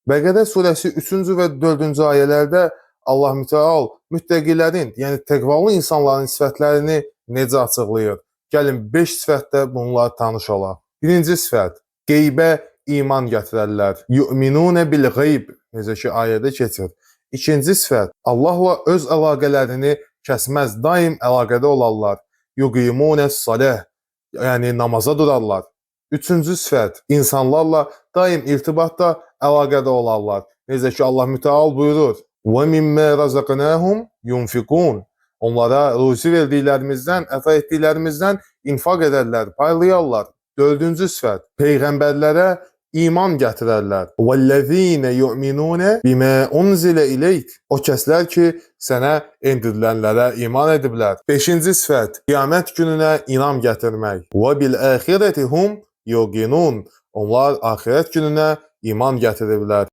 Bəqərə surəsi 3-cü və 4-cü ayələrdə Allah Mütəal müttəqilərin, yəni təqvalı insanların sifətlərini necə açıqlayır? Gəlin 5 sifətdə bunlar tanış olaq. Birinci sifət, qeybə iman gətirərlər. Yu'minunə bil qeyb, necə ki ayədə keçir. İkinci sifət, Allahla öz əlaqələrini kəsməz, daim əlaqədə olarlar. Yuqimunəs saləh, yəni namaza durarlar. Üçüncü sifət, insanlarla daim irtibatda, əlaqədə olarlar. Necə ki Allah Mütəal buyurur: "Və mimmə razaqnahum yunfiqun." Onlara ruzi verdiklərimizdən, əta etdiklərimizdən infaq edərlər, paylayarlar. Dördüncü sifət, peyğəmbərlərə iman gətirərlər. "Vəllezîne yu'minûne bimə unzilə ileyk." O kəslər ki, sənə endirilənlərə iman ediblər. Beşinci sifət, qiyamət gününə inam gətirmək. "Və bil âxirəti hum yuqinun." Onlar axirət gününə iman gətiriblər.